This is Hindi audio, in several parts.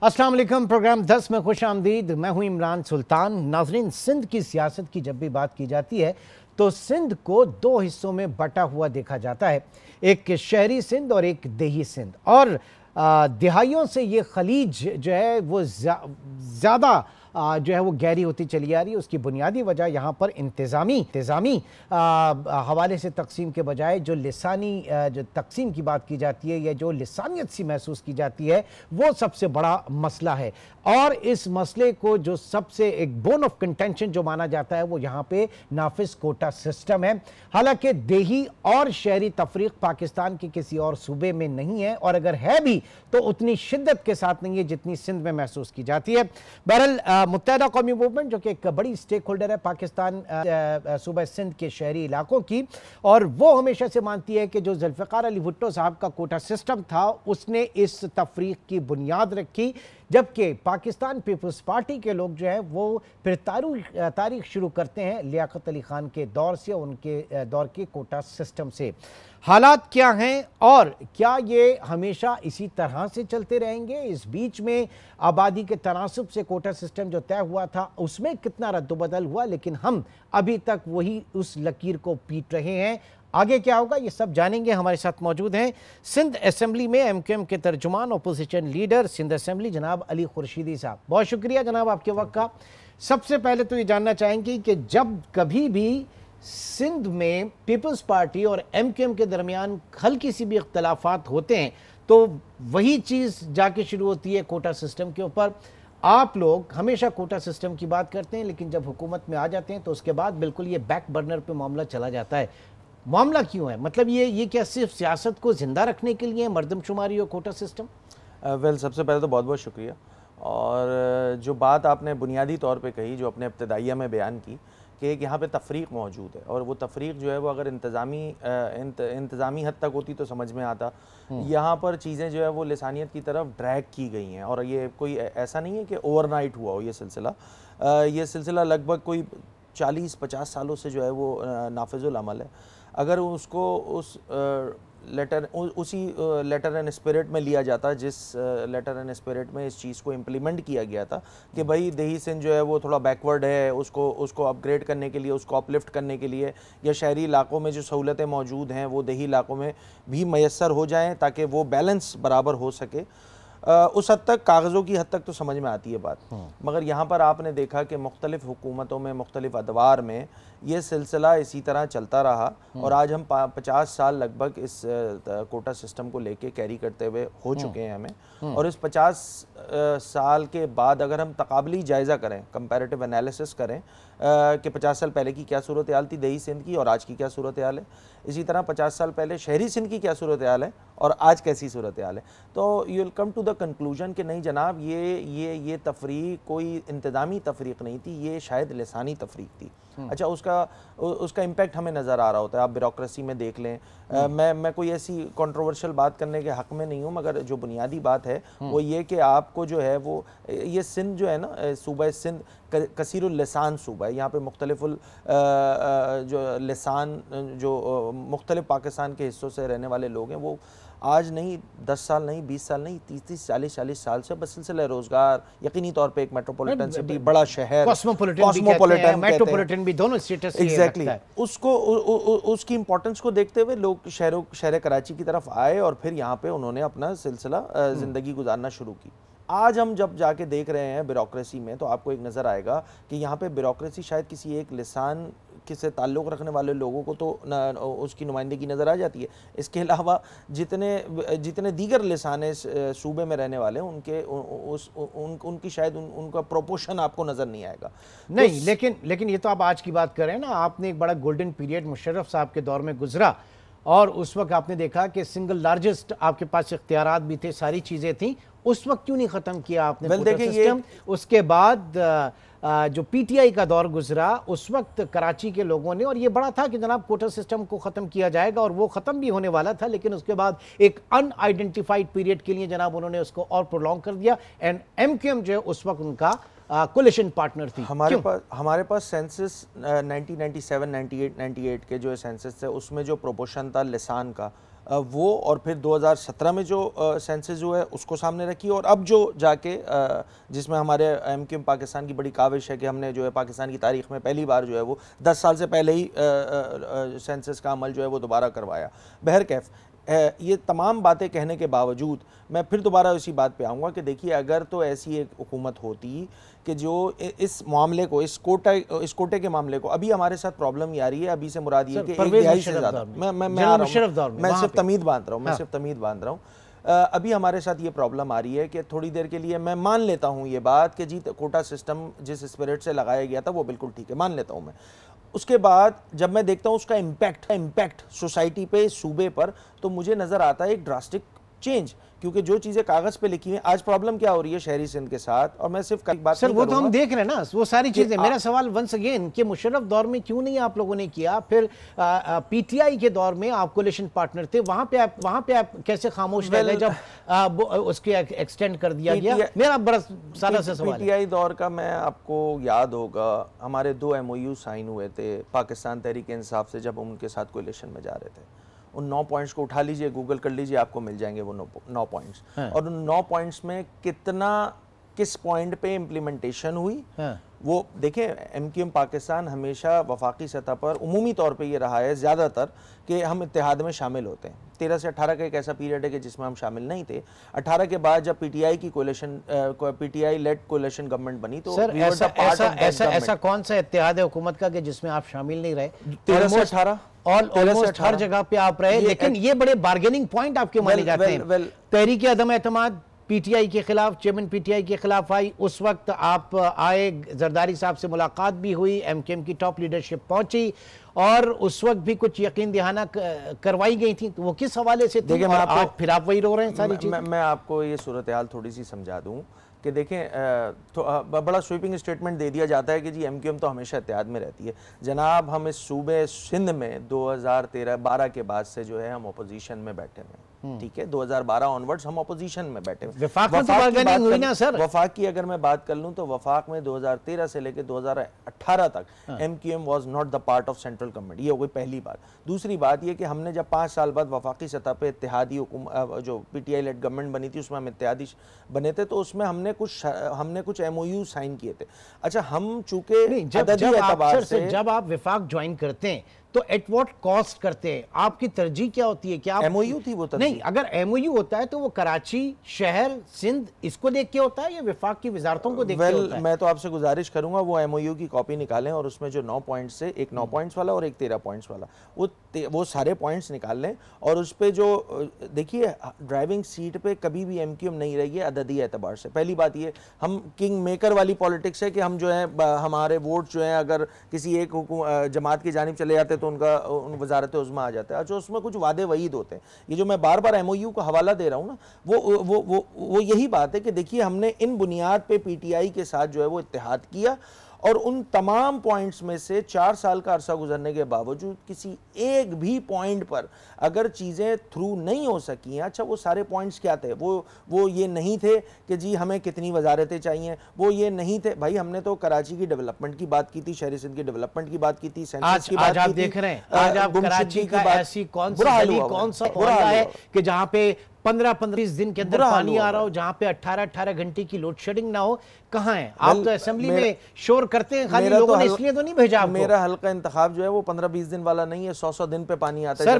अस्सलाम वालेकुम। प्रोग्राम 10 में खुश आमदीद। मैं हूं इमरान सुल्तान। नाजरीन, सिंध की सियासत की जब भी बात की जाती है तो सिंध को दो हिस्सों में बटा हुआ देखा जाता है, एक शहरी सिंध और एक देही सिंध। और दिहाइयों से ये खलीज जो है वो ज़्यादा जो है वो गहरी होती चली आ रही है। उसकी बुनियादी वजह यहाँ पर इंतज़ामी हवाले से तकसीम के बजाय जो लिसानी जो तकसीम की बात की जाती है या जो लिसानियत सी महसूस की जाती है वो सबसे बड़ा मसला है। और इस मसले को जो सबसे एक बोन ऑफ कंटेंशन जो माना जाता है वो यहाँ पे नाफिज कोटा सिस्टम है। हालांकि देही और शहरी तफरीक पाकिस्तान के किसी और सूबे में नहीं है, और अगर है भी तो उतनी शिद्दत के साथ नहीं है जितनी सिंध में महसूस की जाती है। बहरहाल मुत्तहिदा कौमी मूवमेंट जो कि एक बड़ी स्टेक होल्डर है पाकिस्तान सूबा सिंध के शहरी इलाकों की, और वो हमेशा से मानती है कि जो जुल्फ़िकार अली भुट्टो साहब का कोटा सिस्टम था उसने इस तफरीक की बुनियाद रखी, जबकि पाकिस्तान पीपल्स पार्टी के लोग जो है वो फिर तारीख शुरू करते हैं लियाकत अली खान के दौर से, उनके दौर के कोटा सिस्टम से। हालात क्या हैं और क्या ये हमेशा इसी तरह से चलते रहेंगे? इस बीच में आबादी के तनासुब से कोटा सिस्टम जो तय हुआ था उसमें कितना रद्द-बदल हुआ, लेकिन हम अभी तक वही उस लकीर को पीट रहे हैं। आगे क्या होगा ये सब जानेंगे। हमारे साथ मौजूद हैं सिंध असेंबली में एमक्यूएम के तर्जुमान, अपोजिशन लीडर सिंध असेंबली जनाब अली खुर्शीदी साहब। बहुत शुक्रिया जनाब आपके वक्त का। सबसे पहले तो ये जानना चाहेंगे कि जब कभी भी सिंध में पीपल्स पार्टी और एमक्यूएम के दरमियान हल्की सी भी इख्तलाफात होते हैं तो वही चीज़ जाके शुरू होती है कोटा सिस्टम के ऊपर। आप लोग हमेशा कोटा सिस्टम की बात करते हैं, लेकिन जब हुकूमत में आ जाते हैं तो उसके बाद बिल्कुल ये बैक बर्नर पे मामला चला जाता है। मामला क्यों है? मतलब ये क्या सिर्फ सियासत को जिंदा रखने के लिए मर्दमशुमारी और कोटा सिस्टम? वेल, सबसे पहले तो बहुत बहुत शुक्रिया। और जो बात आपने बुनियादी तौर पे कही, जो अपने इब्तदाइया में बयान की कि एक यहाँ पे तफरीक मौजूद है, और वो तफरीक जो है वो अगर इंतज़ामी हद तक होती तो समझ में आता। यहाँ पर चीज़ें जो है वो लिसानियत की तरफ ड्रैग की गई हैं, और ये कोई ऐसा नहीं है कि ओवरनाइट हुआ हो ये सिलसिला लगभग कोई 40-50 सालों से जो है वो नाफिजुल अमल है। अगर उसको उसी लेटर एंड स्पिरिट में लिया जाता जिस लेटर एंड स्पिरिट में इस चीज़ को इम्प्लीमेंट किया गया था कि भाई देही सिंध जो है वो थोड़ा बैकवर्ड है, उसको अपग्रेड करने के लिए, उसको अपलिफ्ट करने के लिए, या शहरी इलाकों में जो सहूलतें मौजूद हैं वो देही इलाकों में भी मैसर हो जाएँ ताकि वो बैलेंस बराबर हो सके, उस हद तक, कागज़ों की हद तक तो समझ में आती है बात। मगर यहाँ पर आपने देखा कि मुख्तलिफ़ हुकूमतों में, मुख्तलिफ़ अदवार में ये सिलसिला इसी तरह चलता रहा, और आज हम 50 साल लगभग इस कोटा सिस्टम को लेके कैरी करते हुए हो चुके हैं हमें। और इस 50 साल के बाद अगर हम तकाबली जायज़ा करें, कंपैरेटिव एनालिसिस करें कि 50 साल पहले की क्या सूरत हाल थी देही सिंध की और आज की क्या सूरत हाल है, इसी तरह 50 साल पहले शहरी सिंध की क्या सूरत हाल है और आज कैसी सूरत हाल है, तो you will come to the conclusion कि नहीं जनाब, ये तफरीक कोई इंतज़ामी तफरीक नहीं थी, ये शायद लिसानी तफरीक थी। अच्छा, उसका इम्पैक्ट हमें नज़र आ रहा होता है। आप ब्यूरोक्रेसी में देख लें। मैं कोई ऐसी कंट्रोवर्शियल बात करने के हक़ में नहीं हूँ, मगर जो बुनियादी बात है वो ये कि आपको जो है वो ये सिंध जो है ना, सूबा सिंध कसीरुल लिसान सूबा है। यहाँ पे मुख्तलिफ़ुल जो लिसान जो मुख्तलिफ़ पाकिस्तान के हिस्सों से रहने वाले लोग हैं वो आज नहीं 10 साल नहीं 20 साल नहीं 30-30 40-40 साल से बस सिलसिला रोजगार, यकीनी तौर पे एक मेट्रोपॉलिटन सिटी, बड़ा शहर, मेट्रोपॉलिटन भी दोनों स्टेटस एग्जैक्टली उसको उसकी इंपॉर्टेंस को देखते हुए लोग शहर कराची की तरफ आए और फिर यहाँ पे उन्होंने अपना सिलसिला ज़िंदगी गुजारना शुरू की। आज हम जब जाके देख रहे हैं ब्यूरोक्रेसी में तो आपको एक नज़र आएगा कि यहाँ पे ब्यूरोक्रेसी शायद किसी एक लिसान से ताल्लुक़ रखने वाले लोगों को तो उसकी नुमाइंदगी नज़र आ जाती है। इसके अलावा जितने दीगर लिसान सूबे में रहने वाले हैं उनकी शायद उनका प्रोपोर्शन आपको नज़र नहीं आएगा। नहीं, लेकिन ये तो आप आज की बात कर रहे हैं ना। आपने एक बड़ा गोल्डन पीरियड मुशर्रफ साहब के दौर में गुजरा, और उस वक्त आपने देखा कि सिंगल लार्जेस्ट आपके पास इख्तियारात भी थे, सारी चीज़ें थी। उस वक्त क्यों नहीं ख़त्म किया आपने कोटा सिस्टम? उसके बाद जो पीटीआई का दौर गुजरा उस वक्त कराची के लोगों ने, और ये बड़ा था कि जनाब कोटा सिस्टम को ख़त्म किया जाएगा, और वो ख़त्म भी होने वाला था, लेकिन उसके बाद एक अनआइडेंटिफाइड पीरियड के लिए जनाब उन्होंने उसको और प्रोलॉन्ग कर दिया। एंड एमक्यूएम जो है उस वक्त उनका कोलिशन पार्टनर थी। हमारे पास सेंसस 1997, 98 के जो सेंसस थे उसमें जो प्रोपोर्शन था लिसान का वो और फिर 2017 में जो सेंसस हुआ है उसको सामने रखी, और अब जो जाके जिसमें हमारे MQM पाकिस्तान की बड़ी काविश है कि हमने जो है पाकिस्तान की तारीख में पहली बार जो है वो 10 साल से पहले ही सेंसस का अमल जो है वो दोबारा करवाया। बहरकैफ ये तमाम बातें कहने के बावजूद मैं फिर दोबारा इसी बात पे आऊँगा कि देखिए, अगर तो ऐसी एक हुकूमत होती कि जो इस मामले को, इस कोटे के मामले को, अभी हमारे साथ प्रॉब्लम ये आ रही है, अभी से मुराद ये कि एक दिहाई से ज़्यादा मैं सिर्फ तमीद बांध रहा हूँ, अभी हमारे साथ ये प्रॉब्लम आ रही है कि थोड़ी देर के लिए मैं मान लेता हूँ ये बात कि जी कोटा सिस्टम जिस स्पिरिट से लगाया गया था वो बिल्कुल ठीक है, मान लेता हूँ मैं। उसके बाद जब मैं देखता हूँ उसका इम्पैक्ट सोसाइटी पे, सूबे पर, तो मुझे नज़र आता है एक ड्रास्टिक चेंज, क्योंकि जो चीज़ें कागज़ पे लिखी हुई हैं, आज प्रॉब्लम क्या हो रही है शहरी सिंध के साथ, और मैं सिर्फ एक बात सर वो तो हम देख रहे हैं ना वो सारी चीजें। मेरा सवाल वंस अगेन कि मुशर्रफ दौर में क्यों नहीं आप लोगों ने किया, फिर PTI के दौर में आप कोलिशन पार्टनर थे, वहां पे आप कैसे खामोश रह गए जब उसके एक्सटेंड कर दिया गया? मेरा बड़ा सारा सा सवाल है। PTI दौर का, मैं आपको याद होगा हमारे 2 MOU साइन हुए थे पाकिस्तान तहरीक इंसाफ से जब हम उनके साथ कोलिशन में जा रहे थे। उन 9 पॉइंट्स को उठा लीजिए, गूगल कर लीजिए, आपको मिल जाएंगे वो 9 पॉइंट्स। और उन 9 पॉइंट्स में किस पॉइंट पे इम्प्लीमेंटेशन हुई, वो देखें। MQM पाकिस्तान हमेशा वफाकी सतह पर उमूमी तौर पे ये रहा है ज़्यादातर कि हम इत्तेहाद में शामिल होते हैं। 13 से 18 का एक ऐसा पीरियड है कि जिसमें हम शामिल नहीं थे। 18 के बाद जब PTI लेड कोलिशन गवर्नमेंट बनी तो सर ऐसा कौन सा इत्तेहाद है हुकूमत का कि जिसमें आप शामिल नहीं रहे? 13 से 18 ऑलमोस्ट हर जगह पे आप रहे, लेकिन ये बड़े बार्गेनिंग पॉइंट आपके माने जाते हैं। तहरीक अदम एतमाद PTI के खिलाफ, चेयरमैन PTI के खिलाफ आई, उस वक्त आप आए, जरदारी साहब से मुलाकात भी हुई, MQM की टॉप लीडरशिप पहुंची, और उस वक्त भी कुछ यकीन दहाना करवाई गई थी, तो वो किस हवाले से? देखिए फिर आप वही रो रहे हैं सारी चीज़। मैं आपको ये सूरत हाल थोड़ी सी समझा दूं कि देखें, तो बड़ा स्वीपिंग स्टेटमेंट दे दिया जाता है कि जी MQM तो हमेशा इत्तेहाद में रहती है। जनाब, हम इस सूबे सिंध में 2013-12 के बाद से जो है हम अपोजिशन में बैठे हुए हैं, ठीक है। 2012 ऑनवर्ड्स हम अपोजिशन में बैठे हुए। वफाक की अगर मैं बात कर लूं तो वफाक में 2013 से लेकर 2018 तक MQM was not the part of central government. ये हो गई पहली बात। दूसरी बात ये कि हमने जब 5 साल बाद वफाकी सतह पे इत्तेहादी जो PTI लेड गवर्नमेंट बनी थी उसमें हम इत्तेहादी बने थे, तो उसमें हमने कुछ MOU साइन किए थे। अच्छा, हम चूंकि जब आप विफाक ज्वाइन करते हैं तो एट व्हाट कॉस्ट करते हैं? आपकी तरजीह क्या होती है? क्या MOU थी वो तरजीह? नहीं, अगर MOU होता है तो वो कराची, शहर, सिंध इसको देख के होता है या विफाक की वजारतों को देख के होता है? मैं तो आपसे गुजारिश करूंगा वो MOU की कॉपी निकालें और उसमें जो 9 पॉइंट्स है, एक 9 पॉइंट्स वाला और एक 13 पॉइंट्स वाला, वो सारे पॉइंट्स निकाल लें। और उस पर जो देखिए, ड्राइविंग सीट पे कभी भी MQM नहीं रही है अददी एतबार से। पहली बात ये, हम किंग मेकर वाली पॉलिटिक्स है कि हम जो है हमारे वोट जो है अगर किसी एक जमात की जानिब चले जाते तो उन वजारत उज़्मा आ जाता है। अच्छा, उसमें कुछ वादे वईद होते हैं। ये जो मैं बार बार MOU का हवाला दे रहा हूँ ना, वो यही बात है कि देखिए, हमने इन बुनियाद पे PTI के साथ जो है वो इत्तेहाद किया, और उन तमाम पॉइंट्स में से 4 साल का अरसा गुजरने के बावजूद किसी एक भी पॉइंट पर अगर चीज़ें थ्रू नहीं हो सकी हैं। अच्छा, वो सारे पॉइंट्स क्या थे? वो ये नहीं थे कि जी हमें कितनी वजारतें चाहिए, वो ये नहीं थे। भाई, हमने तो कराची की डेवलपमेंट की बात की थी, शहरी सिंध की डेवलपमेंट की बात की थी, सेंसस की बात की थी। आज आप देख रहे हैं, आज आप कराची का ऐसी कौन सा बुरा है कि जहाँ पे 15-20 दिन के अंदर पानी आ रहा हो, जहाँ पे 18-18 घंटे की लोड शेडिंग ना हो? कहाँ है? आप तो असेंबली में शोर करते हैं, खाली लोगों ने इसलिए तो नहीं भेजा आपको। मेरा हल्का इंतखाब जो है वो 15-20 दिन वाला नहीं है, 100 दिन पे पानी आता है। सर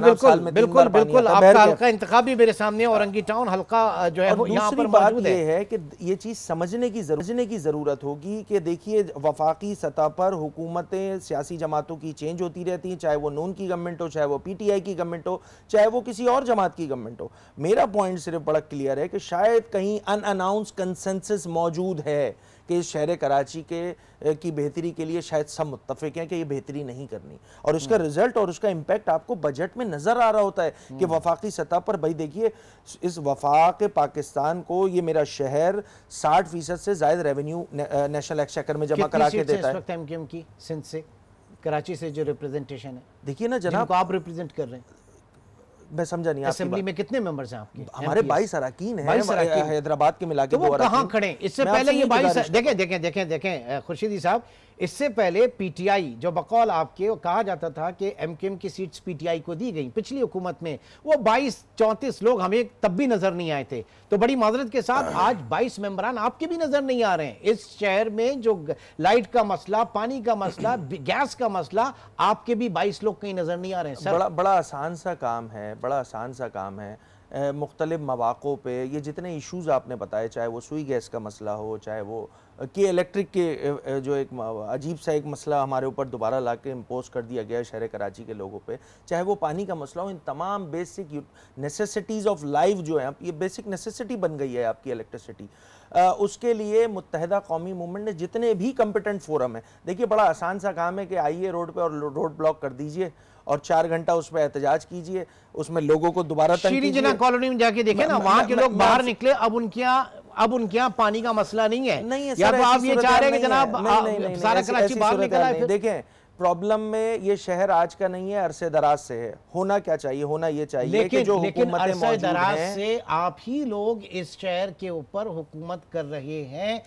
बिल्कुल आपका हल्का इंतखाब भी मेरे सामने, औरंगी टाउन हल्का जो है वो यहाँ पर मौजूद है। ये है कि ये चीज समझने की जरूरत होगी कि देखिए, वफाकी सतह पर हुकूमतें, सियासी जमातों की चेंज होती रहती हैं, चाहे वो नून की गवर्नमेंट हो, चाहे वो PTI की गवर्नमेंट हो, चाहे वो किसी और जमात की गवर्नमेंट हो। मेरा पॉइंट सिर्फ बड़ा क्लियर है कि शायद कहीं अनअनाउंस कंसेंसस मौजूद है कि शहर कराची की बेहतरी के लिए शायद सब मुत्तफिक हैं कि ये बेहतरी नहीं करनी, और उसका रिजल्ट और उसका इम्पैक्ट आपको बजट में नजर आ रहा होता है कि वफाकी सतह पर। भाई देखिए, इस वफाक पाकिस्तान को, ये मेरा शहर 60% से ज्यादा रेवेन्यू नेशनल एक्सचेकर में जमा करा के देता है। MQM की सिंध से, कराची से जो रिप्रेजेंटेशन है, देखिए ना जनाब, आप रिप्रेजेंट कर रहे हैं, मैं समझा नहीं। असेंबली में कितने मेंबर्स हैं आपके? हमारे 22 अरकान हैं, हैदराबाद के मिला के। तो वो कहाँ खड़े? इससे पहले ये 22, देखें खुर्शीदी साहब, इससे पहले पीटीआई जो बकौल आपके वो कहा जाता था कि एमकेएम की सीट्स पीटीआई को दी गई पिछली हुकूमत में, वो 22-34 लोग हमें तब भी नजर नहीं आए थे। तो बड़ी माजरत के साथ आज 22 मेंबरान आपके भी नजर नहीं आ रहे हैं। इस शहर में जो लाइट का मसला, पानी का मसला, गैस का मसला, आपके भी 22 लोग कहीं नजर नहीं आ रहे हैं सर। बड़ा आसान सा काम है, बड़ा आसान सा काम है। मुख्तलिफ मौक़ों पे ये जितने इश्यूज़ आपने बताए, चाहे वो सुई गैस का मसला हो, चाहे वो कि इलेक्ट्रिक के जो एक अजीब सा एक मसला हमारे ऊपर दोबारा ला के इम्पोज कर दिया गया है शहर कराची के लोगों पे, चाहे वो पानी का मसला हो, इन तमाम बेसिक नेसेसिटीज़ ऑफ लाइफ जो है, ये बेसिक नेसेसिटी बन गई है आपकी इलेक्ट्रिसिटी। उसके लिए मुत्तहिदा कौमी मूवमेंट ने जितने भी कम्पिटेंट फोरम है, देखिए बड़ा आसान सा काम है कि आइए रोड पे और रोड ब्लॉक कर दीजिए और 4 घंटा उस पर एहतजाज कीजिए, उसमें लोगों को दोबारा श्री जिना कॉलोनी में जाके देखें ना, वहां के लोग बाहर निकले, अब उनके यहाँ पानी का मसला नहीं है, या तो आप ये चाह रहे हैं कि जनाब सारा कराची बाहर निकला है। देखें प्रॉब्लम में ये शहर आज का नहीं है, अरसे दराज से है। होना क्या चाहिए, होना ये चाहिए कि जो हुकूमतें मौजूद हैं, से आप ही लोग इस शहर के ऊपर हुकूमत कर रहे हैं,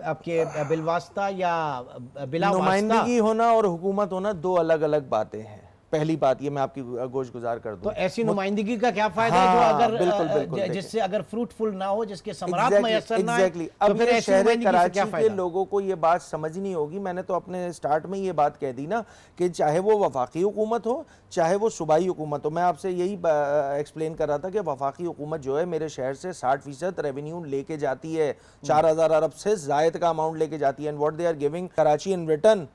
आपके बिलवास्ता या बिला नुमाइंदगी होना और हुकूमत होना दो अलग अलग बातें हैं। पहली बात ये मैं आपकी गोश गुजार कर दूं, तो ऐसी नुमाइंदगी का क्या फायदा है जो अगर बिल्कुल जिससे अगर फ्रूटफुल ना हो, जिसके समरात मयसर ना है, तो फिर ऐसी नुमाइंदगी से क्या फायदा? के लोगों को ये बात समझनी होगी। मैंने तो अपने स्टार्ट में ये बात कह दी ना कि चाहे वो वफाकी हुकूमत हो, चाहे वो सूबाई हुकूमत हो, मैं आपसे यही एक्सप्लेन कर रहा था कि वफाकी हुकूमत जो है मेरे शहर से 60% रेवेन्यू लेके जाती है, 4000 अरब से जायद का अमाउंट लेके जाती है। And what they are giving Karachi in return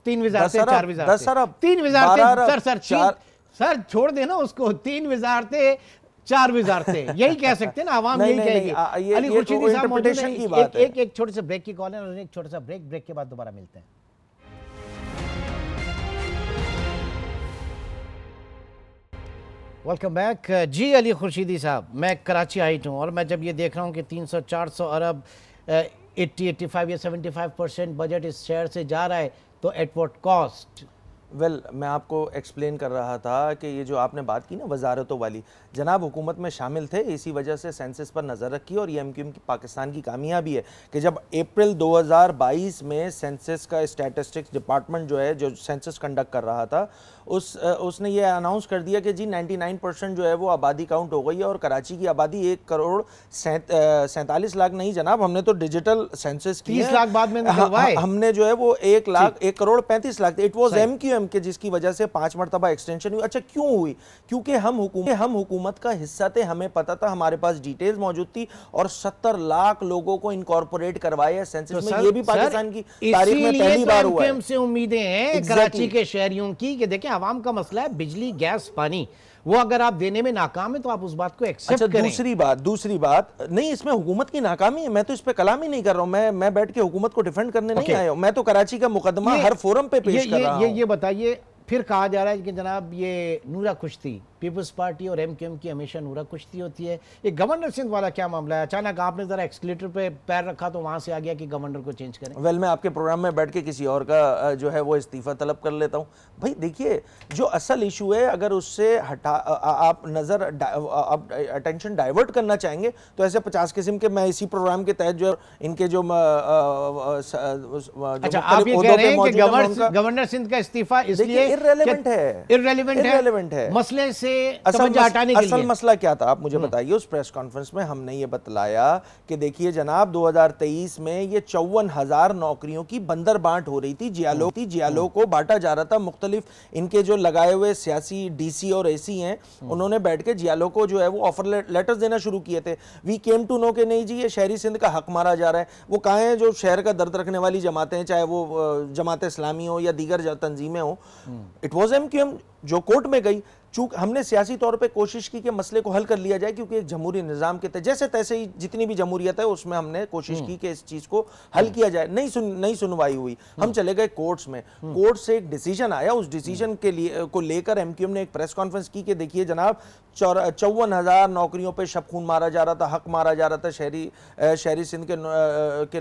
3 वजारतें, 4 वजारतें, 10 अरब, 3 वजारतें, सर छोड़ देना उसको, 3 वजारतें 4 वजारतें, यही कह सकते हैं ना, आवाम यही कहेगी। अली खुर्शीदी साहब मौजूद हैं, एक छोटे से ब्रेक की कॉल है और एक छोटा सा ब्रेक के बाद दोबारा मिलते हैं। वेलकम बैक जी। अली खुर्शीदी साहब, मैं कराची हाइट हूँ और मैं जब ये देख रहा हूँ कि 300-400 अरब 80-85 या 75% बजट इस शहर से जा रहा है, तो एट व्हाट कॉस्ट? वेल मैं आपको एक्सप्लेन कर रहा था कि ये जो आपने बात की ना वजारतों वाली, जनाब हुकूमत में शामिल थे, इसी वजह से सेंसस पर नज़र रखी और ये एमक्यूएम की पाकिस्तान की कामयाबी है कि जब अप्रैल 2022 में सेंसस का स्टैटिस्टिक्स डिपार्टमेंट जो है, जो सेंसस कंडक्ट कर रहा था, उसने ये अनाउंस कर दिया कि जी 99% जो है वो आबादी काउंट हो गई है और कराची की आबादी 1 करोड़ 47 लाख नहीं जनाब, हमने तो डिजिटल सेंसस की 30 लाख बाद में हमने जो है वो 1 crore 35 lakh. It was MQM के जिसकी वजह से 5 मरतबा एक्सटेंशन हुई। अच्छा क्यों हुई? क्योंकि हम हुकूमत का हिस्सा थे, हमें पता था, हमारे पास डिटेल्स मौजूद थी और 70 लाख लोगों को इनकॉर्पोरेट करवाया सेंसस में। ये भी पाकिस्तान की तारीख में पहली बार हुआ है। से उम्मीदें हैं कराची के शहरियों की कि देखें आवाम का मसला है बिजली, गैस, पानी, वो अगर आप देने में नाकाम है तो आप उस बात को एक्सेप्ट करें। दूसरी बात नहीं, इसमें हुकूमत की नाकामी है, मैं तो इस पे कलाम ही नहीं कर रहा हूं। मैं बैठ के हुकूमत को डिफेंड करने नहीं आया हूं, मैं तो कराची का मुकदमा हर फोरम पे पेश कर रहा हूं। ये बताइए, फिर कहा जा रहा है कि जनाब ये नूरा कुश्ती, पीपल्स पार्टी और एमक्यूएम की हमेशा नूरा कुश्ती होती है, ये गवर्नर सिंध वाला क्या मामला है? अचानक आपने जरा एक्सलेटर पे पैर रखा तो वहां से आ गया कि गवर्नर को चेंज करें। वेल मैं आपके प्रोग्राम में बैठ के किसी और का जो है वो इस्तीफा तलब कर लेता हूं। भाई देखिए, जो असल इशू है अगर उससे आप अटेंशन डाइवर्ट करना चाहेंगे तो ऐसे 50 किस्म के, मैं इसी प्रोग्राम के तहत जो इनके जो अच्छा आप ये कह रहे हैं कि गवर्नर सिंध का इस्तीफा इसलिए इररेलेवेंट है मसले से असल मसला क्या था आप मुझे बताइए। उस प्रेस कॉन्फ्रेंस में हमने ये बतलाया कि देखिए जनाब 2023 में ये 54,000 नौकरियों की बंदर बांट हो रही थी, जियालो को बांटा जा रहा था। मुख्तलिफ इनके जो लगाए हुए सियासी डीसी और एसी हैं, उन्होंने बैठ के जियालो को जो है वो ऑफर लेटर्स देना शुरू किए थे। वी केम टू नो के नहीं जी ये शहरी सिंध का हक मारा जा रहा है। वो कहाँ हैं जो शहर का दर्द रखने वाली जमातें हैं, चाहे वो जमात इस्लामी हो या दीगर तंजीमें हो? इट वॉज एमक्यूएम जो कोर्ट में गई। चूंकि हमने सियासी तौर पे कोशिश की कि मसले को हल कर लिया जाए, क्योंकि एक जमहूरी निज़ाम के तहत जैसे तैसे ही जितनी भी जमहूरियत है उसमें हमने कोशिश की कि इस चीज़ को हल किया जाए। नहीं सुनवाई हुई, हम चले गए कोर्ट्स में। कोर्ट से एक डिसीजन आया, उस डिसीजन के लिए को लेकर एमक्यूएम ने एक प्रेस कॉन्फ्रेंस की कि देखिए जनाब 54,000 नौकरियों पर शब खून मारा जा रहा था, हक मारा जा रहा था शहरी सिंध के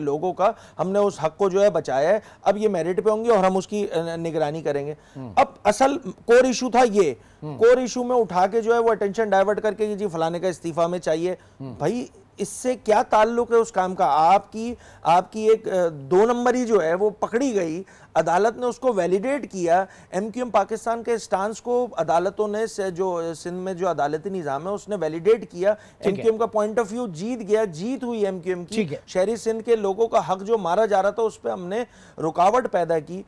लोगों का। हमने उस हक को जो है बचाया है, अब ये मेरिट पे होंगे और हम उसकी निगरानी करेंगे। अब असल कोर इशू था ये, कोर इशू में उठा के जो है वो अटेंशन डाइवर्ट करके जी फलाने का इस्तीफा में चाहिए। भाई इससे क्या ताल्लुक है उस काम का? आपकी एक 2 नंबरी जो है वो पकड़ी गई, अदालत ने उसको वैलिडेट किया। एमक्यूएम पाकिस्तान के स्टांस को अदालतों ने जो सिंध में जो अदालती निज़ाम है उसने वैलिडेट किया। एमक्यूएम का पॉइंट ऑफ व्यू जीत गया, जीत हुई एमक्यूएम की। शहरी सिंध के लोगों का हक जो मारा जा रहा था उस पर हमने रुकावट पैदा की।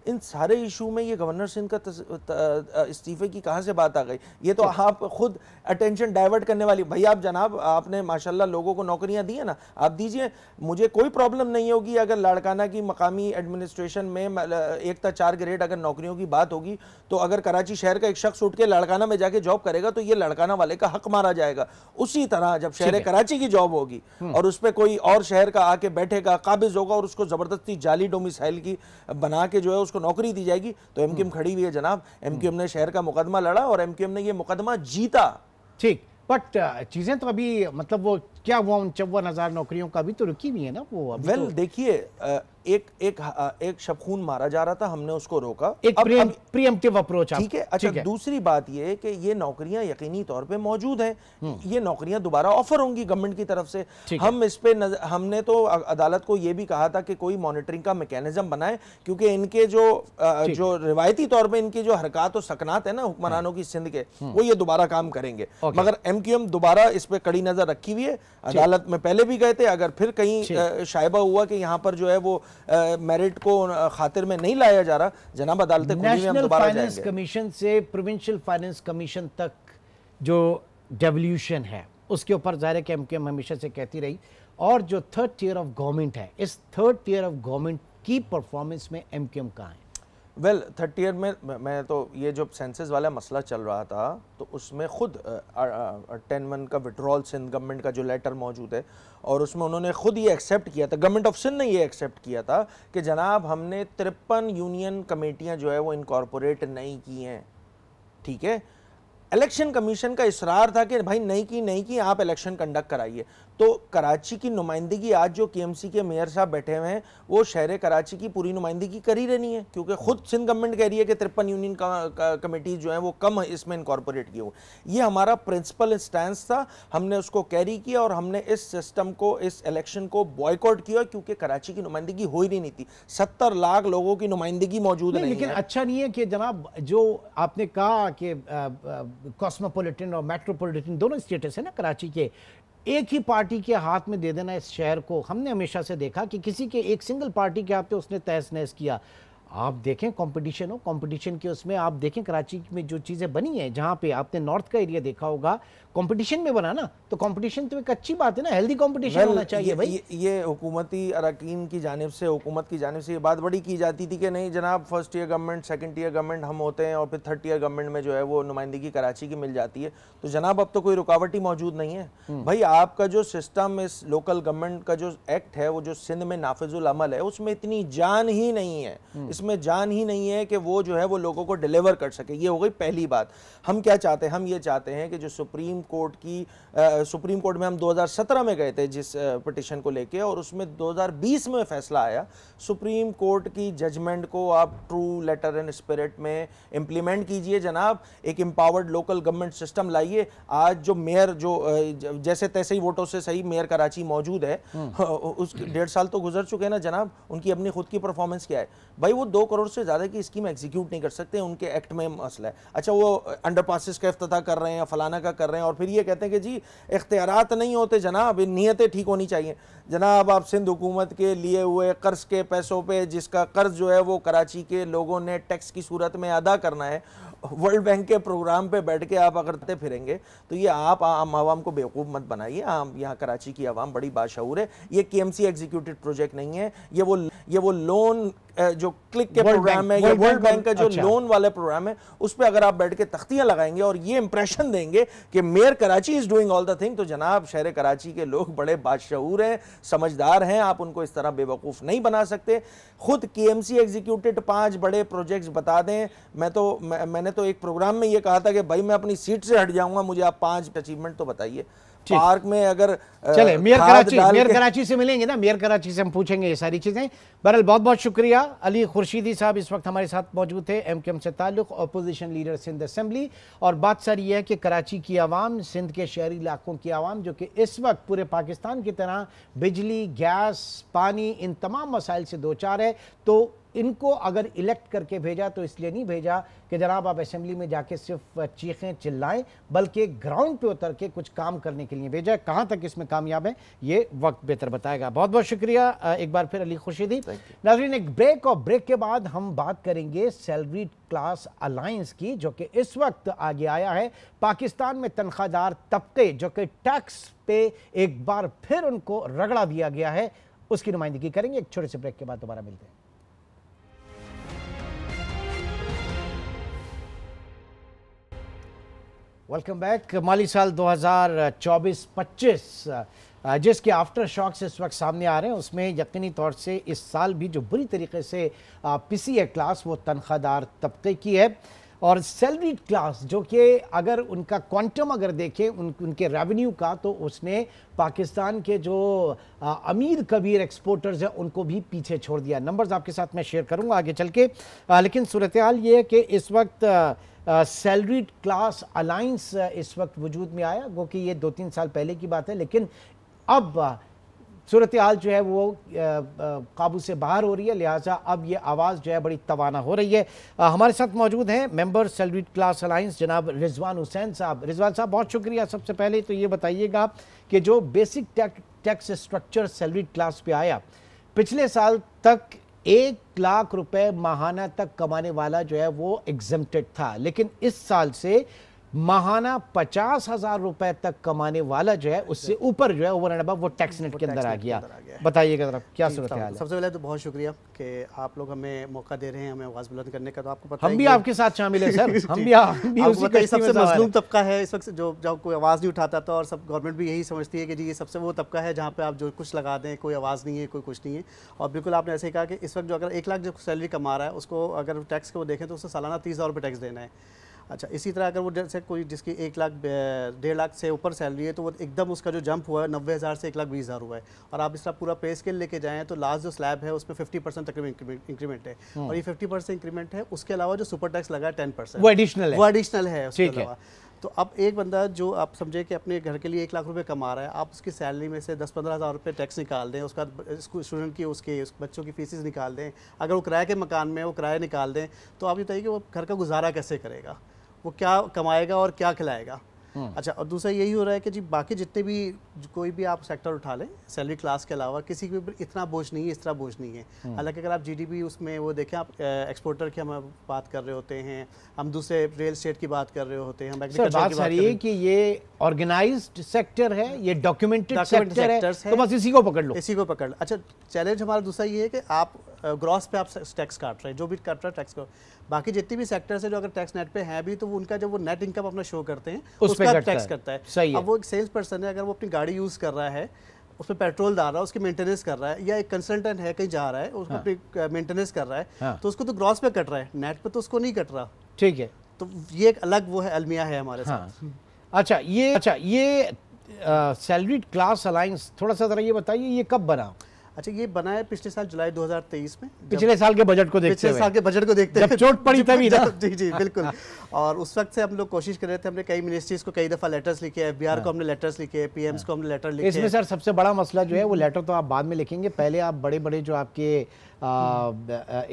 इन सारे इशू में ये गवर्नर सिंध का इस्तीफे की कहाँ से बात आ गई? ये तो आप खुद अटेंशन डाइवर्ट करने वाली। भाई आप जनाब, आपने माशाल्लाह लोगों को नौकरियां दी है ना, आप दीजिए। मुझे कोई प्रॉब्लम नहीं होगी अगर लाड़काना की मकामी एडमिनिस्ट्रेशन में 1 था 4 ग्रेड अगर नौकरियों की बात होगी तो अगर कराची शहर का एक शख्स उठ के लाड़काना में जाके जॉब करेगा तो ये लाड़काना वाले का हक मारा जाएगा। उसी तरह जब शहर कराची की जॉब होगी और उस पर कोई और शहर का आके बैठेगा, काबिज होगा और उसको जबरदस्ती जाली डोमिसाइल की बना के जो है उसको नौकरी दी जाएगी, तो एमक्यूएम खड़ी हुई है जनाब। एमक्यूएम ने शहर का मुकदमा लड़ा और एमक्यूएम ने ये मुकदमा जीता। ठीक, बट चीजें तो अभी मतलब वो क्या हुआ, 54,000 नौकरियों का भी तो रुकी हुई है ना वो अभी। वेल देखिए, एक शबखून मारा जा रहा था, हमने उसको रोका। एक प्रीएम्प्टिव अप्रोच, ठीक है। अच्छा, दूसरी बात ये है कि ये नौकरियां यकीनी तौर पे मौजूद हैं, ये नौकरियां दोबारा ऑफर होंगी गवर्नमेंट की तरफ से। हम इस पे हमने तो अदालत को ये भी कहा था कि कोई मॉनिटरिंग का मैकेनिज्म बनाए, क्योंकि इनके जो रिवायती तौर पे इनकी जो हरकत और सकनात है ना हुक्मरानों की सिंध के, वो ये दोबारा काम करेंगे। मगर एमक्यूएम दोबारा इस पे कड़ी नजर रखी हुई है। अदालत में पहले भी गए थे, अगर फिर कहीं शायबा हुआ कि यहाँ पर जो है वो मेरिट को खातिर में नहीं लाया जा रहा, जनाब अदालतें खुली में हम दोबारा जाएंगे। नेशनल फाइनेंस कमीशन से प्रोविंशियल फाइनेंस कमीशन तक जो डेवल्यूशन है उसके ऊपर ज़ाहिर है कि एमक्यूएम हमेशा से कहती रही, और जो 3rd tier ऑफ गवर्नमेंट है, इस 3rd tier ऑफ गवर्नमेंट की परफॉर्मेंस में एमक्यूएम कहाँ है? वेल 3rd tier में मैं तो ये जो सेंसस वाला मसला चल रहा था तो उसमें खुद 10-1 का विड्रॉल सिंध गवर्नमेंट का जो लेटर मौजूद है और उसमें उन्होंने खुद ये एक्सेप्ट किया था, गवर्नमेंट ऑफ सिंध ने ये एक्सेप्ट किया था कि जनाब हमने 53 यूनियन कमेटियां जो है वो इनकॉर्पोरेट नहीं की हैं। ठीक है, इलेक्शन कमीशन का इसरार था कि भाई नहीं की आप इलेक्शन कंडक्ट कराइए। तो कराची की नुमाइंदगी आज जो केएमसी के मेयर साहब बैठे हुए हैं वो शहर कराची की पूरी नुमाइंदगी कर ही रहनी है, क्योंकि खुद सिंध गवर्नमेंट कह रही है कि 53 यूनियन कमेटी जो है वो कम इसमें इनकॉर्पोरेट की हो। ये हमारा प्रिंसिपल स्टैंस था, हमने उसको कैरी किया और हमने इस सिस्टम को, इस इलेक्शन को बॉयकॉट किया, क्योंकि कराची की नुमाइंदगी हो ही नहीं थी। 70 लाख लोगों की नुमाइंदगी मौजूद नहीं, लेकिन अच्छा नहीं है कि जनाब जो आपने कहा कि कॉस्मोपॉलिटन और मेट्रोपॉलिटन दोनों स्टेटस है ना कराची के, एक ही पार्टी के हाथ में दे देना इस शहर को। हमने हमेशा से देखा कि किसी के एक सिंगल पार्टी के हाथ पे उसने तहस नहस किया। आप देखें कंपटीशन हो, कंपटीशन के उसमें आप देखें कराची में जो चीज़ें बनी हैं, जहाँ पे आपने नॉर्थ का एरिया देखा होगा कंपटीशन में बना ना, तो कंपटीशन तो एक अच्छी बात है ना, हेल्दी कंपटीशन होना चाहिए भाई। ये हुकूमती अरकान की जानिब से, हुकूमत की जानिब से ये बात बड़ी की जाती थी कि नहीं जनाब 1st tier government, 2nd tier government हम होते हैं और फिर 3rd tier गवर्नमेंट में जो है वो नुमाइंदगी कराची की मिल जाती है। तो जनाब अब तो कोई रुकावट ही मौजूद नहीं है भाई। आपका जो सिस्टम, इस लोकल गवर्नमेंट का जो एक्ट है, वो जो सिंध में नाफिजुल अमल है, उसमें इतनी जान ही नहीं है, इसमें जान ही नहीं है कि वो जो है वो लोगों को डिलीवर कर सके। ये हो गई पहली बात। हम क्या चाहते हैं? हम ये चाहते हैं कि जो सुप्रीम कोर्ट में हम 2017 में गए थे जिस पिटिशन को लेके, और उसमें 2020 में फैसला आया। सुप्रीम कोर्ट की जजमेंट को आप ट्रू लेटर एंड स्पिरिट में इम्प्लीमेंट कीजिए जनाब, एक एम्पावर्ड लोकल गवर्नमेंट सिस्टम लाइए। आज जो मेयर जो जैसे तैसे ही वोटों से सही मेयर कराची मौजूद है, उस 1.5 साल तो गुजर चुके हैं ना जनाब, उनकी अपनी खुद की परफॉर्मेंस क्या है भाई? वो 2 करोड़ से ज़्यादा की स्कीम एग्जीक्यूट नहीं कर सकते, उनके एक्ट में मसला है। अच्छा, वो अंडरपासेस का इफ्तिताह कर रहे हैं या फलाना का कर रहे हैं और फिर ये कहते हैं कि जी इख्तियारात नहीं होते जनाब, नीयतें ठीक होनी चाहिए जनाब। आप सिंध हुकूमत के लिए हुए कर्ज के पैसों पे, जिसका कर्ज जो है वो कराची के लोगों ने टैक्स की सूरत में अदा करना है, वर्ल्ड बैंक के प्रोग्राम पे बैठ के आप अगर फिरेंगे तो ये आप आम आवाम को बेवकूफ़ मत बनाइए। आम यहाँ कराची की आवाम बड़ी बाशऊर है। ये केएमसी एग्जीक्यूटिव प्रोजेक्ट नहीं है, ये वो लोन जो क्लिक के प्रोग्राम है, ये वर्ल्ड बैंक का जो लोन वाले प्रोग्राम है, उस पर अगर आप बैठ के तख्तियां लगाएंगे और ये इंप्रेशन देंगे कि mayor Karachi is doing all the thing, तो जनाब शहर कराची के लोग बड़े बाशऊर हैं, समझदार हैं, आप उनको इस तरह बेवकूफ़ नहीं बना सकते। खुद केएमसी एग्जीक्यूटेड 5 बड़े प्रोजेक्ट्स बता दें। मैंने तो एक प्रोग्राम में ये कहा था कि भाई मैं अपनी सीट से हट जाऊंगा, मुझे आप 5 अचीवमेंट तो बताइए। पार्क में अगर चले मेयर कराची से मिलेंगे ना, मेयर कराची से हम पूछेंगे ये सारी चीजें। बहरहाल बहुत बहुत शुक्रिया। अली खुर्शीदी साहब इस वक्त हमारे साथ मौजूद थे, एमकेएम से ताल्लुक, अपोजिशन लीडर सिंध असेंबली। और बात सारी यह है कि कराची की आवाम, सिंध के शहरी इलाकों की आवाम जो कि इस वक्त पूरे पाकिस्तान की तरह बिजली, गैस, पानी, इन तमाम मसाइल से दो चार है, तो इनको अगर इलेक्ट करके भेजा तो इसलिए नहीं भेजा कि जनाब आप असेंबली में जाके सिर्फ चीखें चिल्लाएं, बल्कि ग्राउंड पे उतर के कुछ काम करने के लिए भेजा। कहाँ तक इसमें कामयाब है ये वक्त बेहतर बताएगा। बहुत बहुत शुक्रिया एक बार फिर अली खुर्शीदी। नाज़रीन, एक ब्रेक, और ब्रेक के बाद हम बात करेंगे सैलरीड क्लास अलायंस की, जो कि इस वक्त आगे आया है। पाकिस्तान में तनख्वाहदार तबके जो कि टैक्स पे एक बार फिर उनको रगड़ा दिया गया है, उसकी नुमाइंदगी करेंगे। एक छोटे से ब्रेक के बाद दोबारा मिलते हैं। Welcome back. माली साल 2024-25 जिसके आफ्टर शॉक्स इस वक्त सामने आ रहे हैं, उसमें यकीनी तौर से इस साल भी जो बुरी तरीके से पिसी है क्लास, वो तनख्वाहदार तबके की है। और सैलरीड क्लास जो कि अगर उनका क्वांटम अगर देखें उनके रेवेन्यू का, तो उसने पाकिस्तान के जो अमीर कबीर एक्सपोर्टर्स हैं उनको भी पीछे छोड़ दिया। नंबर्स आपके साथ मैं शेयर करूंगा आगे चल के, लेकिन सूरत हाल ये है कि इस वक्त सैलरीड क्लास अलायंस इस वक्त वजूद में आया, वो कि ये 2-3 साल पहले की बात है, लेकिन अब सूरत हाल जो है वो काबू से बाहर हो रही है, लिहाजा अब ये आवाज़ जो है बड़ी तवाना हो रही है। हमारे साथ मौजूद हैं मेंबर सैलरीड क्लास अलायंस जनाब रिजवान हुसैन साहब। रिजवान साहब बहुत शुक्रिया। सबसे पहले तो ये बताइएगा कि जो basic tax structure salaried class पे आया, पिछले साल तक 1 लाख रुपए माहाना तक कमाने वाला जो है वो एग्जम्प्टेड था, लेकिन इस साल से माहाना 50,000 रुपए तक कमाने वाला जो है उससे ऊपर जो है ओवर एंड अबव वो टैक्स नेट के अंदर आ गया। बताइएगा जरा क्या सूरत है। सबसे पहले तो बहुत शुक्रिया कि आप लोग हमें मौका दे रहे हैं, हमें आवाज़ बुलंद करने का। तो आपको पता हम भी आपके साथ शामिल है सर, हम भी उसी कश्ती सबसे में मजलूम तबका है इस वक्त, जो कोई आवाज़ नहीं उठाता था, और सब गवर्नमेंट भी यही समझती है कि जी ये सबसे वो तबका है जहाँ पे आप जो कुछ लगा दें, कोई आवाज़ नहीं है, कोई कुछ नहीं है। और बिल्कुल आपने ऐसे ही कहा कि इस वक्त जो अगर 1 लाख जो सैलरी कमा रहा है, उसको अगर टैक्स को देखें तो उसको सालाना 30,000 रुपये टैक्स देना है। अच्छा, इसी तरह अगर वो जैसे कोई जिसकी 1 लाख 1.5 लाख से ऊपर सैलरी है, तो वो एकदम उसका जो जंप हुआ है 90,000 से 1,20,000 हुआ है। और आप इस तरह पूरा पे स्केल लेके जाएँ तो लास्ट जो स्लैब है उसमें 50% तक इंक्रीमेंट है, और ये 50% इंक्रीमेंट है। उसके अलावा जो सुपर टैक्स लगा है 10%, वो एडिशनल है उसके अलावा। तो अब एक बंदा जो आप समझे कि अपने घर के लिए 1 लाख रुपए कमा रहा है, आप उसकी सैलरी में से 10-15 हज़ार रुपये टैक्स निकाल दें, उसका स्टूडेंट की उसके बच्चों की फीसेस निकाल दें, अगर वो किराए के मकान में वो किराया निकाल दें, तो आप ये बताइए कि वो घर का गुजारा कैसे करेगा, वो क्या कमाएगा और क्या खिलाएगा। अच्छा, और दूसरा यही हो रहा है कि जी बाकी जितने भी कोई भी आप सेक्टर उठा लें सैलरी क्लास के अलावा, किसी के ऊपर इतना बोझ नहीं है, इस तरह बोझ नहीं है। हालांकि अगर आप जीडीपी उसमें वो देखें, आप एक्सपोर्टर की हम बात कर रहे होते हैं, हम दूसरे रियल एस्टेट की बात कर रहे होते हैं, हम एग्रीकल्चर की बात कर रहे हैं कि ये ऑर्गेनाइज्ड सेक्टर है, ये डॉक्यूमेंटेड सेक्टर है, तो बस इसी को पकड़ लो, इसी को पकड़ लो। अच्छा, चैलेंज हमारा दूसरा ये है कि आप ग्रॉस पे आप टैक्स काट रहे हैं, जो भी काट रहा है टैक्स को। बाकी जितनी भी सेक्टर्स है जो अगर टैक्स नेट पे है भी, तो वो उनका जब वो नेट इनकम अपना शो करते हैं उसका टैक्स करता है। अब वो एक सेल्स पर्सन है, अगर वो अपनी गाड़ी यूज़ कर रहा है, उसमें पेट्रोल डाल रहा है, उसकी मेंटेनेंस कर रहा है, या एक कंसल्टेंट है कहीं जा रहा है उसको अपनी मेंटेनेंस कर रहा है, तो उसको तो ग्रॉस पे कट रहा है, नेट पे तो उसको नहीं कट रहा। ठीक है, तो ये एक अलग वो है अलमिया है हमारे साथ। अच्छा, ये सैलरीड क्लास अलायंस, थोड़ा सा जरा ये बताइए ये कब बना? अच्छा, ये बना है पिछले साल जुलाई 2023 में, पिछले साल के बजट को देखते हुए, पिछले साल के बजट को देखते जब चोट पड़ी तभी ना। जी बिल्कुल। और उस वक्त से हम लोग कोशिश कर रहे थे, हमने कई मिनिस्ट्रीज को कई दफा लेटर्स लिखे, एफबीआर को हमने लेटर्स लिखे, पीएम्स को हमने लेटर लिखे। इसमें सर सबसे बड़ा मसला जो है वो लेटर तो आप बाद में लिखेंगे, पहले आप बड़े बड़े जो आपके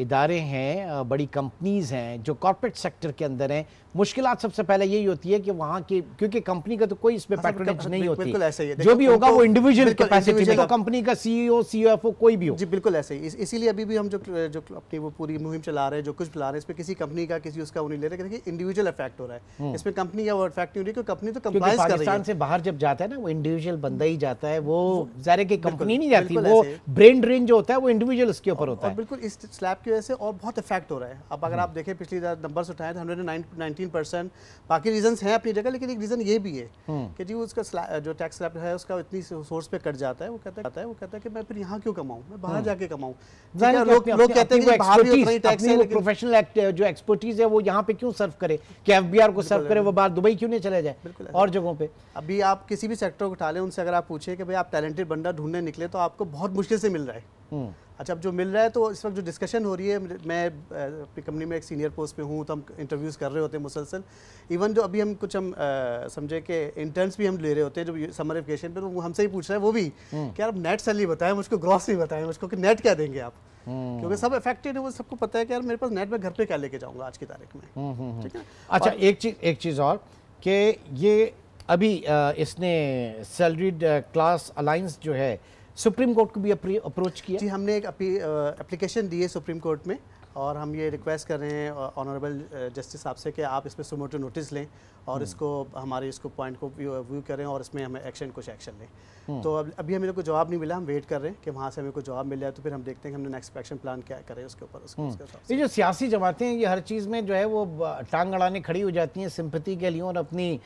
इदारे हैं, बड़ी कंपनीज हैं जो कॉर्पोरेट सेक्टर के अंदर हैं, मुश्किलात सबसे पहले यही होती है कि वहाँ की, क्योंकि कंपनी का तो कोई इसमें पैट्रोनेज नहीं होती, जो भी होगा वो इंडिविजुअल कैपेसिटी में, तो कंपनी का सीईओ सीईओएफओ कोई भी हो। जी बिल्कुल ऐसे ही। इसीलिए अभी भी हम जो अपनी वो पूरी मुहिम चला रहे हैं, जो कुछ चला रहे हैं, इसमें किसी कंपनी का किसी उसका वो नहीं ले रहे, क्योंकि इंडिविजुअल इफेक्ट हो रहा है, इसमें कंपनी का वो इफेक्ट नहीं हो रही, कंपनी तो कंप्लाइज कर रही है। पाकिस्तान से बाहर जब जाता है ना, वो इंडिविजुअल बंदा ही जाता है, वो ज़ाहिर है कि कंपनी नहीं जाती, वो ब्रेन ड्रेन जो होता है वो इंडिविजुअल उसके ऊपर होता है। बिल्कुल इस स्लैब की वजह से और बहुत इफेक्ट हो रहा है। अब अगर आप देखें पिछली नंबर्स उठाएं तो 119%, बाकी रीजंस हैं अपनी जगह, लेकिन एक रीजन ये भी है कि जी उसका जो टैक्स स्लैब है उसका इतनी सोर्स पे कट जाता है, वो कहता है कि मैं फिर यहाँ क्यों कमाऊँ, मैं बाहर जाके कमाऊँ। लोग कहते हैं कि बाहर भी उतना ही टैक्स है, लेकिन प्रोफेशनल जो एक्सपर्टीज है वो यहाँ पे क्यों सर्व करे, कि एफबीआर को सर्व करे, वो बाहर दुबई क्यों नहीं चले जाए और जगहों पे। अभी आप किसी भी सेक्टर को उठा लें, उनसे अगर आप पूछें कि भाई आप टैलेंटेड बंदा ढूंढने निकले, तो आपको बहुत मुश्किल से मिल रहा है। अच्छा, अब जो मिल रहा है तो इस वक्त जो डिस्कशन हो रही है, मैं अपनी कंपनी में एक सीनियर पोस्ट पे हूँ, तो हम इंटरव्यूज़ कर रहे होते हैं मुसलसल। इवन जो अभी हम समझे कि इंटर्न्स भी हम ले रहे होते हैं जो समर वेकेशन पे, तो वो हमसे ही पूछ रहे हैं वो भी कि यार नेट सैलरी बताएं मुझको, ग्रॉस नहीं बताएं मुझको कि नेट क्या देंगे आप, क्योंकि सब अफेक्टेड है, वो सबको पता है कि यार मेरे पास नेट में घर पे क्या लेके जाऊँगा आज की तारीख में। ठीक है। अच्छा, एक चीज़ और कि ये अभी इसने सैलरीड क्लास अलायंस जो है सुप्रीम कोर्ट को भी अप्रोच किया? जी, हमने एक एप्लीकेशन दी है सुप्रीम कोर्ट में, और हम ये रिक्वेस्ट कर रहे हैं ऑनरेबल जस्टिस साहब से कि आप इस पर सुमोटो नोटिस लें और इसको हमारे इसको पॉइंट को व्यू करें और इसमें हमें कुछ एक्शन लें। तो अभी हमें कोई जवाब नहीं मिला, हम वेट कर रहे हैं कि वहाँ से हमें कोई जवाब मिल जाए तो फिर हम देखते हैं कि हमने नेक्स्ट एक्शन प्लान क्या करें उसके ऊपर। ये जो सियासी जमातें हैं, ये हर चीज़ में जो है वो टांग अड़ाने खड़ी हो जाती हैं सिंपैथी के लिए, और अपनी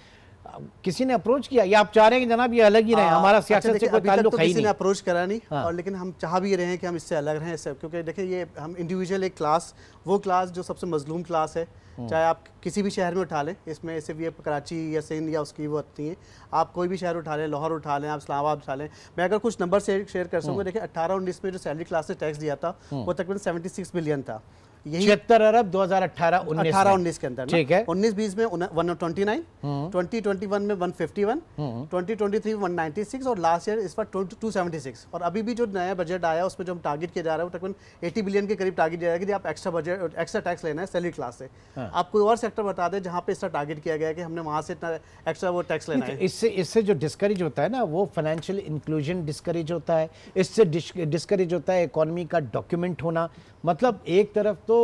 किसी ने अप्रोच किया या आप चाह रहे हैं कि जनाब ये अलग ही रहे, हमारा सियासत से कोई ताल्लुक है ही नहीं? किसी ने अप्रोच करा नहीं। हाँ। और लेकिन हम चाह भी रहे हैं कि हम इससे अलग रहें इससे, क्योंकि देखिए ये हम इंडिविजुअल एक क्लास, वो क्लास जो सबसे मजलूम क्लास है, चाहे आप किसी भी शहर में उठा लें, इसमें सिर्फ ये कराची या सिंध या उसकी वो आती हैं, आप कोई भी शहर उठा लें, लाहौर उठा लें, आप इस्लामाबाद उठा लें। मैं अगर कुछ नंबर शेयर कर सकूँगा, देखिए 18-19 में जो सैलरी क्लास ने टैक्स दिया था वो तकरीबन 76 बिलियन था, यही 76 अरब 2018-19 के अंदर। ठीक है। 19-20 में 129, 2021 में 151, 2023 में 196 और लास्ट ईयर इस पर 276। और अभी भी जो नया बजट आया उसमें जो हम टारगेट किया जा रहा है वो तकरीबन 80 बिलियन के करीब टारगेट दिया जाएगा कि आप एक्स्ट्रा टैक्स लेना है सैलरी क्लास से। आप कोई और सेक्टर बता दें जहाँ पे इसका टारगेट किया गया है कि हमने वहाँ से इतना एक्स्ट्रा वो टैक्स लेना है। इससे जो डिस्करेज होता है ना, वो फाइनेंशियल इंक्लूजन डिस्करेज होता है, इससे डिस्करेज होता है इकोनॉमी का डॉक्यूमेंट होना। मतलब एक तरफ तो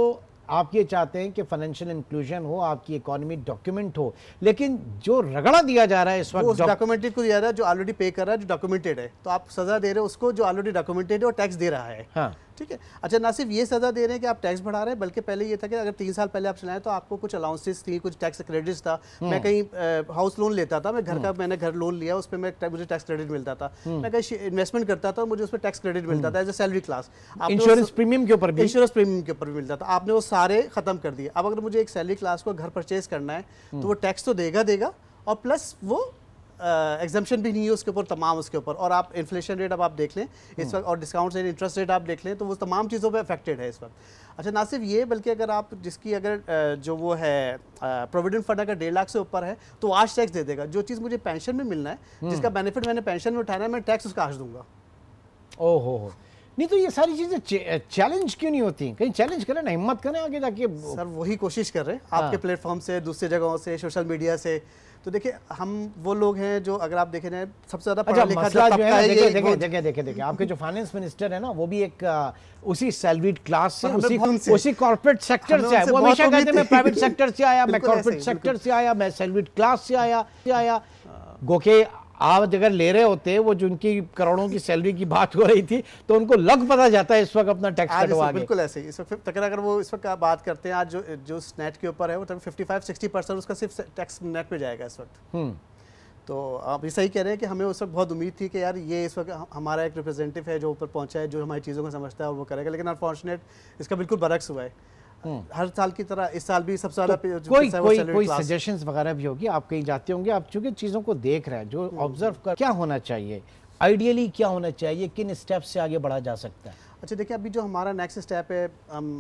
आप ये चाहते हैं कि फाइनेंशियल इंक्लूजन हो, आपकी इकोनॉमी डॉक्यूमेंट हो, लेकिन जो रगड़ा दिया जा रहा है इस वक्त डॉक्यूमेंटेड को दिया रहा है, जो ऑलरेडी पे कर रहा है, जो डॉक्यूमेंटेड है, तो आप सजा दे रहे हो उसको जो ऑलरेडी डॉक्यूमेंटेड है और टैक्स दे रहा है। हाँ। ठीक है। अच्छा, ना सिर्फ ये सजा दे रहे हैं कि आप टैक्स बढ़ा रहे हैं, बल्कि पहले ये था कि अगर 3 साल पहले आप चलाएं तो आपको कुछ अलाउंसेस थी, कुछ टैक्स क्रेडिट्स था। मैं कहीं हाउस लोन लेता था, मैं घर का, मैंने घर लोन लिया, उस पर मुझे टैक्स क्रेडिट मिलता था। मैं कहीं इन्वेस्टमेंट करता था, मुझे उस पर टैक्स क्रेडिट मिलता था as a salary class. Insurance premium के ऊपर भी मिलता था। आपने वो सारे खत्म कर दिए। अब अगर मुझे एक सैलरी क्लास को घर परचेज करना है तो वो टैक्स तो देगा और प्लस वो एग्जाम्पशन भी नहीं है उसके ऊपर, तमाम उसके ऊपर। और आप इन्फ्लेशन रेट अब आप देख लें इस वक्त, और डिस्काउंट रेट, इंटरेस्ट रेट आप देख लें, तो वो तमाम चीज़ों पे अफेक्टेड है इस वक्त। अच्छा, ना सिर्फ ये, बल्कि अगर आप जिसकी अगर जो वो है प्रोविडेंट फंड अगर 1.5 लाख से ऊपर है तो आज टैक्स दे देगा। जो चीज़ मुझे पेंशन में मिलना है, जिसका बेनिफिट मैंने पेंशन में उठाना है, मैं टैक्स उसका आज दूंगा। ओहो, नहीं तो ये सारी चीजें चैलेंज क्यों नहीं होती? कहीं चैलेंज करें ना, हिम्मत करें आगे जाके। सर वही कोशिश कर रहे हैं आपके प्लेटफॉर्म से, दूसरी जगहों से, सोशल मीडिया से। तो देखिए हम वो लोग हैं जो, अगर आप देखें ना, सबसे ज्यादा पढ़ा लिखा जो है, देखिए आपके जो फाइनेंस मिनिस्टर है ना, वो भी एक उसी सैलरीड क्लास से, उसी कॉर्पोरेट सेक्टर से आया। वो हमेशा कहते हैं मैं प्राइवेट सेक्टर से आया, मैं कॉर्पोरेट सेक्टर से आया, मैं सैलरीड क्लास से आया। गोके आप अगर ले रहे होते, वो जिनकी करोड़ों की सैलरी की बात हो रही थी, तो उनको लग पता जाता है इस वक्त अपना टैक्स कटवा के। बिल्कुल ऐसे ही इस वक्त अगर वो इस वक्त बात करते हैं, आज जो नेट के ऊपर है वो 55-60% उसका सिर्फ टैक्स नेट पे जाएगा इस वक्त। तो आप ये सही कह रहे हैं कि हमें उस वक्त बहुत उम्मीद थी कि यार ये इस वक्त हमारा एक रिप्रेजेंटेटिव है जो ऊपर पहुंचा है, जो हमारी चीज़ों को समझता है और वो करेगा, लेकिन अनफॉर्चुनेट इसका बिल्कुल बरक्स हुआ है। हर साल की तरह इस साल भी सबसे ज्यादा कोई सजेशंस वगैरह भी होगी? आप कहीं जाते होंगे, आप चूंकि चीज़ों को देख रहे हैं, जो ऑब्जर्व कर, क्या होना चाहिए आइडियली, क्या होना चाहिए, किन स्टेप से आगे बढ़ा जा सकता है? अच्छा, देखिए अभी जो हमारा नेक्स्ट स्टेप है, हम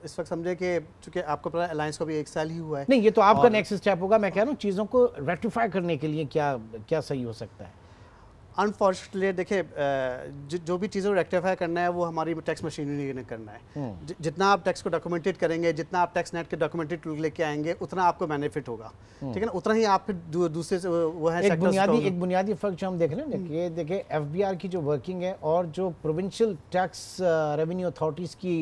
इस वक्त समझे कि चूंकि आपको पता है अलायंस को भी 1 साल ही हुआ है। नहीं, ये तो आपका नेक्स्ट स्टेप होगा। मैं कह रहा हूँ चीज़ों को रेक्टिफाई करने के लिए क्या सही हो सकता है? अनफॉर्चुनेटली देखिए जो भी चीज़ों को रेक्टिफाई करना है वो हमारी टैक्स मशीनरी ने करना है। जितना आप टैक्स को डॉक्यूमेंटेड करेंगे, जितना आप टैक्स नेट के डॉक्यूमेंटेड टूल लेके आएंगे, उतना आपको बेनिफिट होगा। ठीक है ना, उतना ही आप फिर दूसरे से वो है एक बुनियादी फर्क जो हम देख रहे हैं कि देखिए एफबीआर की जो वर्किंग है और जो प्रोविंशियल टैक्स रेवेन्यू अथॉरिटीज़ की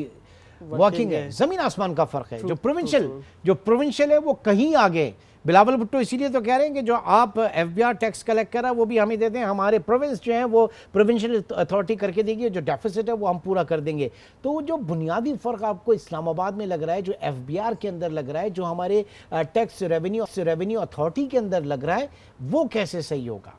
वर्किंग है, ज़मीन आसमान का फ़र्क है। जो प्रोविंशियल है वो कहीं आगे। बिलावल भुट्टो इसीलिए तो कह रहे हैं कि जो आप एफबीआर टैक्स कलेक्ट कर रहा है वो भी हमें देते हैं, हमारे प्रोविंस जो है वो प्रोविंशियल अथॉरिटी करके देगी, जो डेफिसिट है वो हम पूरा कर देंगे। तो वो जो बुनियादी फ़र्क आपको इस्लामाबाद में लग रहा है, जो एफबीआर के अंदर लग रहा है, जो हमारे टैक्स रेवेन्यू अथॉरिटी के अंदर लग रहा है, वो कैसे सही होगा?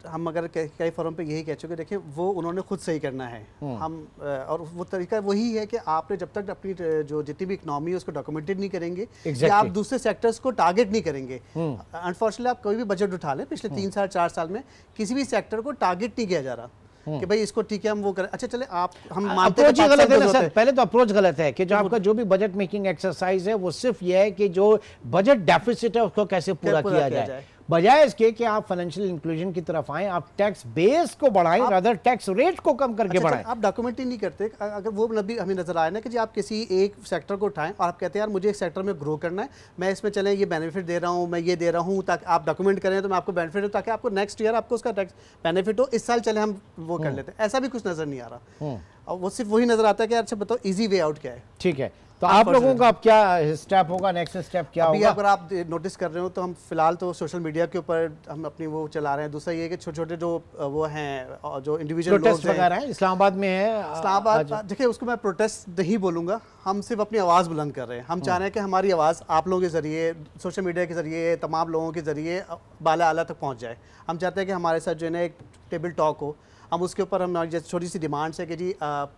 हम अगर कई फोरम पे यही कह चुके, देखिए वो उन्होंने खुद सही करना है। हम और वो तरीका वही है कि आपने जब तक अपनी जो जितनी भी इकोनॉमी है उसको डॉक्यूमेंटेड नहीं करेंगे, या आप दूसरे सेक्टर्स को टारगेट नहीं करेंगे। अनफॉर्चुनेटली आप कोई भी बजट उठा लें पिछले 3 साल 4 साल में किसी भी सेक्टर को टारगेट नहीं किया जा रहा। कि भाई इसको ठीक है हम वो करें। अच्छा चले आप हम मानते अप्रोच ही हैं गलत है ना सर, पहले तो अप्रोच गलत है कि जो आपका जो भी बजट मेकिंग एक्सरसाइज है वो सिर्फ ये है कि जो बजट डेफिसिट है उसको कैसे पूरा किया जाए, बजाय इसके कि आप फाइनेंशियल इंक्लूजन की तरफ आएं, आप टैक्स बेस को बढ़ाएं, रादर टैक्स रेट को कम करके बढ़ाएं। आप डॉक्यूमेंट ही नहीं करते। अगर वो नबी हमें नजर आए ना कि जी आप किसी एक सेक्टर को उठाएं और आप कहते हैं यार मुझे एक सेक्टर में ग्रो करना है, मैं इसमें चलें ये बेनिफिट दे रहा हूं, मैं ये दे रहा हूं, ताकि आप डॉक्यूमेंट करें तो मैं आपको बेनिफिट दूं, ताकि आपको नेक्स्ट ईयर आपको उसका टैक्स बेनिफिट हो, इस साल चले हम वो कर लेते हैं। ऐसा भी कुछ नजर नहीं आ रहा, और वो सिर्फ वही नजर आता है कि अच्छा बताओ इजी वे आउट क्या है। ठीक है, तो आप लोगों का अब क्या स्टेप होगा, नेक्स्ट स्टेप क्या होगा? अगर आप नोटिस कर रहे हो तो हम फिलहाल तो सोशल मीडिया के ऊपर हम अपनी वो चला रहे हैं। दूसरा ये कि छोटे छोटे जो वो हैं जो इंडिविजुअल प्रोटेस्ट वगैरह हैं, इस्लामाबाद में है, इस्लामाबाद देखिए उसको मैं प्रोटेस्ट नहीं बोलूँगा, हम सिर्फ अपनी आवाज़ बुलंद कर रहे हैं। हम चाह रहे हैं कि हमारी आवाज़ आप लोगों के ज़रिए, सोशल मीडिया के ज़रिए, तमाम लोगों के ज़रिए बाला आला तक पहुँच जाए। हम चाहते हैं कि हमारे साथ जो है ना एक टेबल टॉक हो, हम उसके ऊपर हम जैसे छोटी सी डिमांड्स है कि जी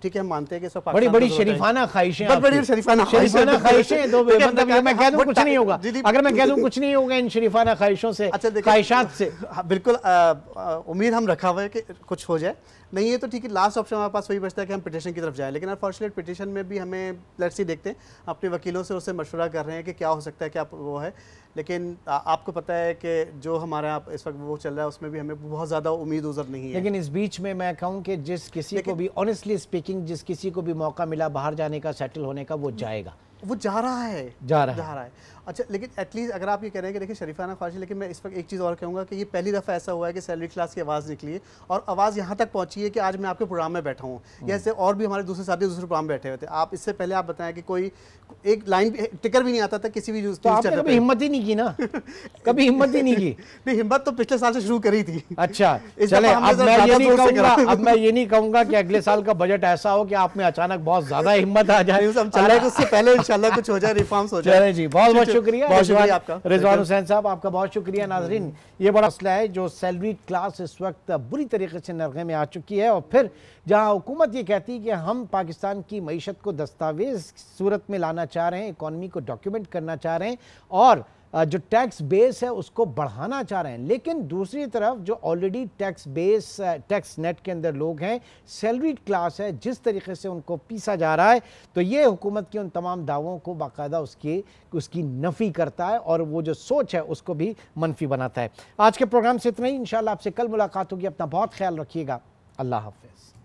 ठीक है हम मानते हैं कि सब बड़ी बड़ी शरीफाना ख्वाहिशें, बड़ी शरीफाना ख्वाहिशें दो, मतलब मैं कह दूं कुछ नहीं होगा, अगर मैं कह दूं कुछ नहीं होगा इन शरीफाना ख्वाहिशों से, ख्वाहिशात से, बिल्कुल उम्मीद हम रखा हुआ है कि कुछ हो जाए। नहीं है तो ठीक है, लास्ट ऑप्शन हमारे पास वही बचता है कि हम पिटीशन की तरफ जाएं। लेकिन अनफॉर्चुनेट पिटीशन में भी हमें लेट्स सी देखते हैं, अपने वकीलों से उससे मशवरा कर रहे हैं कि क्या हो सकता है, क्या वो है। लेकिन आपको पता है कि जो हमारे यहाँ इस वक्त वो चल रहा है उसमें भी हमें बहुत ज़्यादा उम्मीद उज़र नहीं है। लेकिन इस बीच में मैं कहूँ कि जिस किसी को भी ऑनेस्टली स्पीकिंग जिस किसी को भी मौका मिला बाहर जाने का, सेटल होने का, वो जाएगा, वो जा रहा है। अच्छा लेकिन एटलीस्ट अगर आप ये कह रहे हैं कि देखिए शरीफाना ख्वाहिश, लेकिन मैं इस वक्त एक चीज़ और कहूँगा कि ये पहली दफ़ा ऐसा हुआ है कि सैलरी क्लास की आवाज़ निकली है और आवाज़ यहाँ तक पहुँची है कि आज मैं आपके प्रोग्राम में बैठा हूँ, या ऐसे और भी हमारे दूसरे साथी दूसरे प्रोग्राम में बैठे हुए थे। आप इससे पहले आप बताएं कि कोई एक लाइन टिकर भी नहीं आता था किसी भी तो आपने कभी हिम्मत ही नहीं की ना? कभी हिम्मत ही नहीं की? नहीं, हिम्मत तो पिछले साल से शुरू करी थी। अच्छा चले, अब मैं ये नहीं कहूँगा कि अगले साल का बजट ऐसा हो कि आप में अचानक बहुत ज्यादा हिम्मत आ जाए। उससे पहले इंशाल्लाह कुछ हो जाए, रिफॉर्म्स हो जाए। जी बहुत बहुत शुक्रिया आपका रिजवान हुसैन साहब, आपका बहुत शुक्रिया। नाजरीन, ये बड़ा मसला है जो सैलरी क्लास इस वक्त बुरी तरीके से नरगे में आ चुकी है, और फिर जहां हुकूमत ये कहती है कि हम पाकिस्तान की मईशत को दस्तावेज सूरत में लाना चाह रहे हैं, इकॉनमी को डॉक्यूमेंट करना चाह रहे हैं और जो टैक्स बेस है उसको बढ़ाना चाह रहे हैं, लेकिन दूसरी तरफ जो already tax base tax net के अंदर लोग हैं, सैलरी क्लास है, जिस तरीके से उनको पीसा जा रहा है, तो ये हुकूमत के उन तमाम दावों को बाकायदा उसकी नफ़ी करता है और वो जो सोच है उसको भी मनफी बनाता है। आज के प्रोग्राम से इतना ही, इंशाल्लाह आपसे कल मुलाकात होगी। अपना बहुत ख्याल रखिएगा। अल्लाह हाफ़िज़।